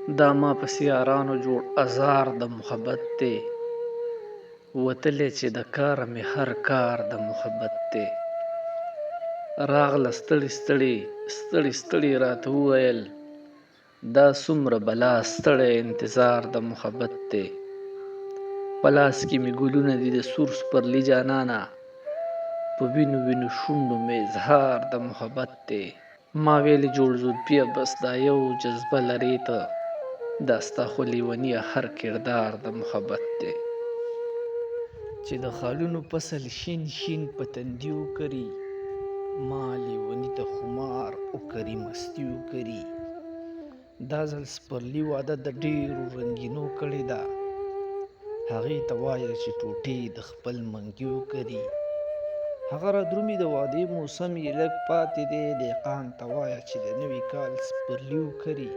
دا ما پسې یارانو جوړ ازار د محبت دی، وتلی چې د کاره مې هر کار د محبت دی. راغله ستړي ستړي ستړي ستړي راته وویل دا څومره بلا ستړی انتظار د محبت دی. په لاس کې مې ګلونه دي د سور سپرلي جانانه، په وینو وینو شونډو مې اظهار د محبت دی. ما ویلې جوړ زلفیه بس دا یو جذبه لرې ته، دا ستا خو لیونیه هر کردار د محبت دی. چې د خالونو فصل شین شین په تندي وکري، ما لیوني ته خمار وکري مستي وکري. دا ځل سپرلي واده د ډېرو رنګینو کړې ده، هغې ته وایه چې ټوټې د خپل منګي وکري. هغه را درومي د وادې موسم یې لږ پاتې دی، دهقان ته وایه چې د نوي کال سپرلي وکري.